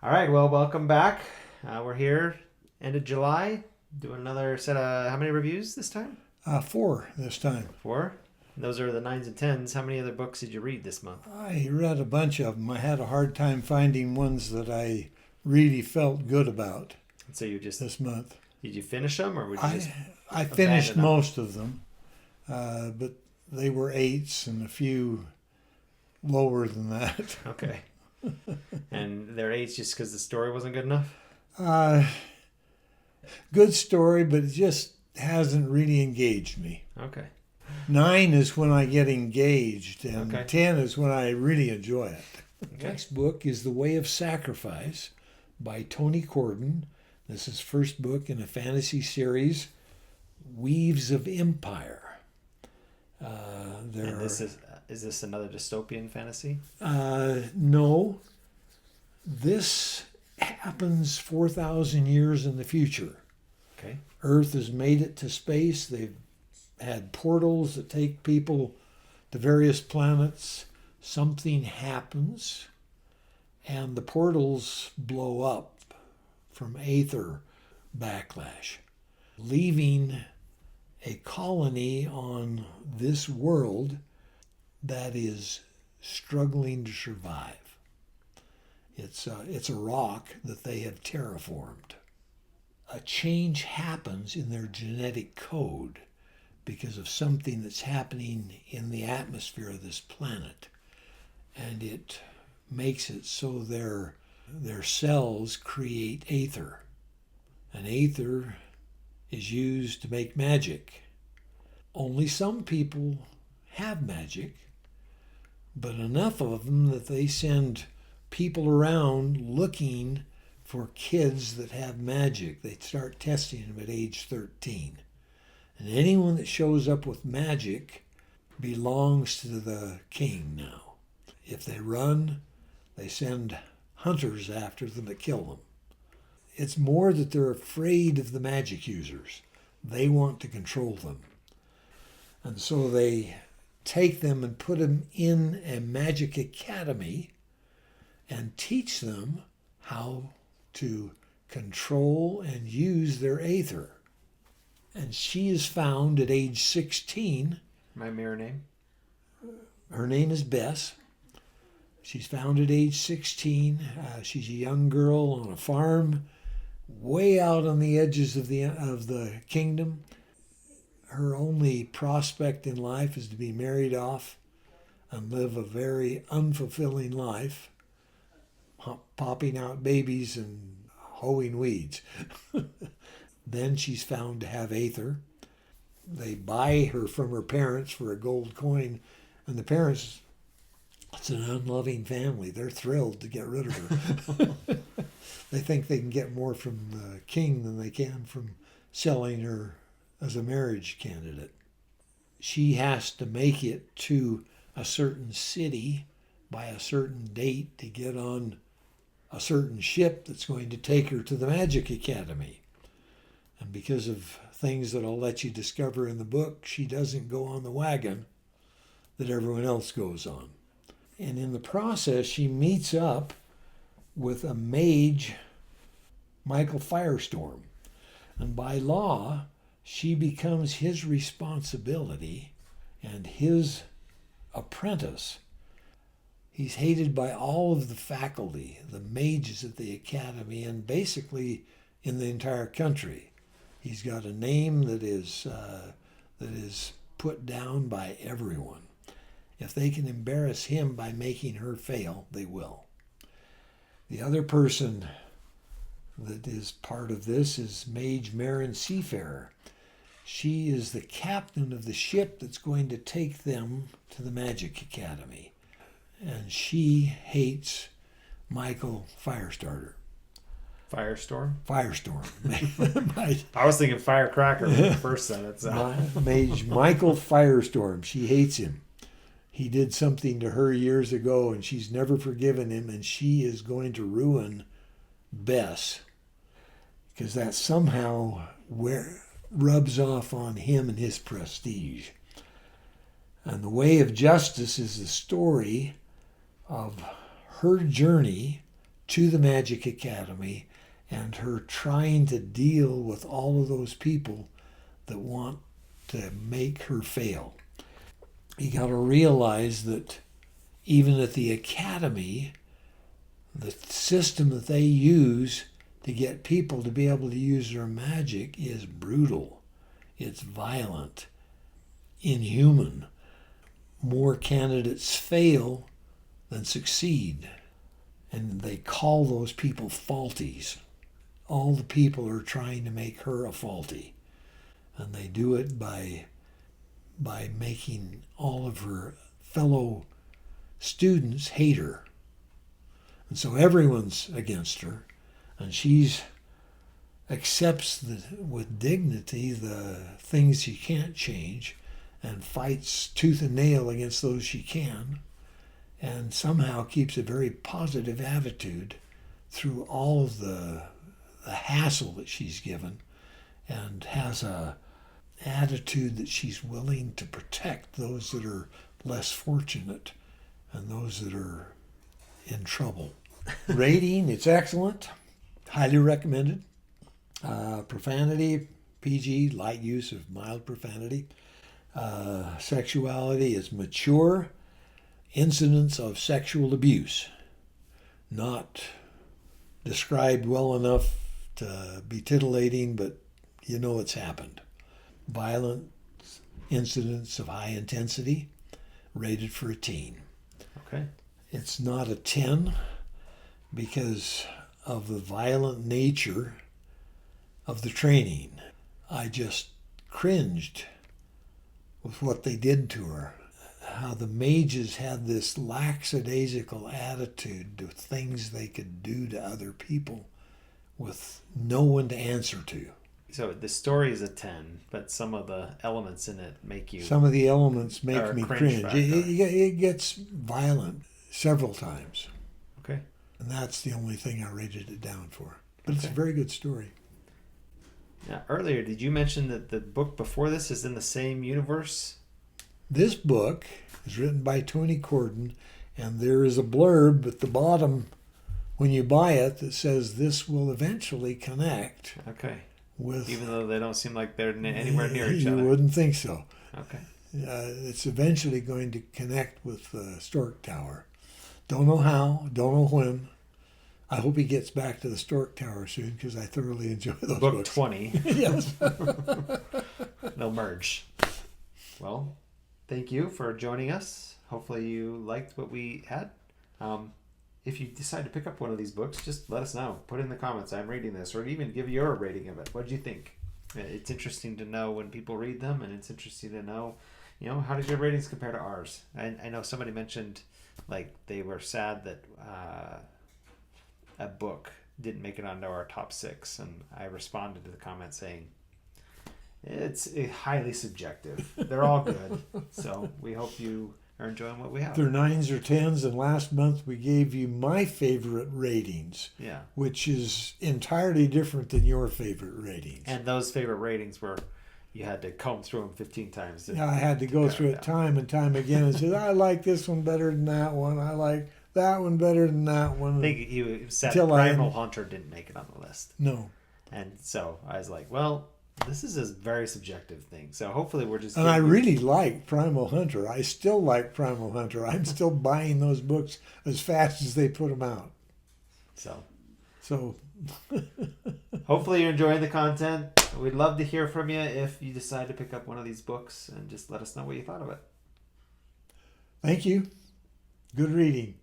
All right, well, welcome back. We're here, end of July, doing another set of how many reviews this time? Four this time. Four. And those are the nines and tens. How many other books did you read this month? I read a bunch of them. I had a hard time finding ones that I really felt good about And so you just this month. did you finish them, or would you just I finished abandon them? most of them, but they were eights and a few lower than that. Okay. And they're eights just because the story wasn't good enough. Uh, Good story, but it just hasn't really engaged me. Okay. 9 is when I get engaged, and Okay. 10 is when I really enjoy it. Okay. Next book is The Way of Sacrifice by Tony Corden. This is first book in a fantasy series, Weaves of Empire. And is this another dystopian fantasy? No, this happens 4,000 years in the future. Okay. Earth has made it to space. They've had portals that take people to various planets. Something happens, and the portals blow up from aether backlash, leaving a colony on this world that is struggling to survive. It's a rock that they have terraformed. A change happens in their genetic code because of something that's happening in the atmosphere of this planet, and it makes it so their cells create aether. And aether is used to make magic. Only some people have magic, but enough of them that they send people around looking for kids that have magic. They start testing them at age 13. And anyone that shows up with magic belongs to the king now. If they run, they send hunters after them that kill them. It's more that they're afraid of the magic users. They want to control them. And so they take them and put them in a magic academy and teach them how to control and use their aether. And she is found at age 16. My mirror name. Her name is Bess. She's found at age 16. She's a young girl on a farm way out on the edges of the kingdom. Her only prospect in life is to be married off and live a very unfulfilling life, popping out babies and hoeing weeds. Then she's found to have aether. They buy her from her parents for a gold coin, and the parents, it's an unloving family. They're thrilled to get rid of her. They think they can get more from the king than they can from selling her as a marriage candidate. She has to make it to a certain city by a certain date to get on a certain ship that's going to take her to the Magic Academy. And because of things that I'll let you discover in the book, she doesn't go on the wagon that everyone else goes on. And in the process, she meets up with a mage, Michael Firestorm. And by law, she becomes his responsibility and his apprentice. He's hated by all of the faculty, the mages at the academy, and basically in the entire country. He's got a name that is put down by everyone. If they can embarrass him by making her fail, they will. The other person that is part of this is Mage Marin Seafarer. She is the captain of the ship that's going to take them to the Magic Academy. And she hates Michael Firestarter. Firestorm. Firestorm. I was thinking firecracker when the first sentence. Mage Michael Firestorm. She hates him. He did something to her years ago, and she's never forgiven him, and she is going to ruin Bess because that somehow rubs off on him and his prestige. And The Way of Justice is the story of her journey to the Magic Academy and her trying to deal with all of those people that want to make her fail. You got to realize that even at the academy, the system that they use to get people to be able to use their magic is brutal. It's violent, inhuman. More candidates fail than succeed. And they call those people faulties. All the people are trying to make her a faulty. And they do it by making all of her fellow students hate her. And so everyone's against her, and she's accepts with dignity the things she can't change and fights tooth and nail against those she can, and somehow keeps a very positive attitude through all of the hassle that she's given, and has a attitude that she's willing to protect those that are less fortunate and those that are in trouble. Rating, it's excellent. Highly recommended. Profanity, PG, light use of mild profanity. Sexuality is mature. Incidents of sexual abuse. Not described well enough to be titillating, but you know it's happened. Violent incidents of high intensity, rated for a teen. Okay. It's not a 10 because of the violent nature of the training. I just cringed with what they did to her. How the mages had this lackadaisical attitude to things they could do to other people with no one to answer to. So the story is a 10, but some of the elements in it make you... Some of the elements make Or me cringe cringe. factor. It gets violent several times. Okay. And that's the only thing I rated it down for. But it's a Okay. very good story. Now, earlier, did you mention that the book before this is in the same universe? This book is written by Tony Corden, and there is a blurb at the bottom when you buy it that says this will eventually connect Okay. with... Even though they don't seem like they're anywhere near each You other. wouldn't think so. Okay. It's eventually going to connect with the Stork Tower. Don't know how, don't know when. I hope he gets back to the Stork Tower soon because I thoroughly enjoy those Book books. 20. Yes. They'll merge. Well, thank you for joining us. Hopefully you liked what we had. If you decide to pick up one of these books, just let us know. Put in the comments, I'm reading this, or even give your rating of it. What did you think? It's interesting to know when people read them, and it's interesting to know, how did your ratings compare to ours? I know somebody mentioned, like, they were sad that a book didn't make it onto our top 6, and I responded to the comment saying, it's highly subjective. They're all good, so we hope you are enjoying what we have. They're 9s or 10s, and last month we gave you my favorite ratings, Yeah. which is entirely different than your favorite ratings. And those favorite ratings were, you had to comb through them 15 times. Yeah, I had to go through it time and time again and say, I like this one better than that one. I like that one better than that one. I think you said Until Primal Hunter didn't make it on the list. No. And so I was like, well, this is a very subjective thing. So hopefully we're just... And I really like Primal Hunter. I still like Primal Hunter. I'm still buying those books as fast as they put them out. So hopefully you're enjoying the content. We'd love to hear from you if you decide to pick up one of these books, and just let us know what you thought of it. Thank you. Good reading.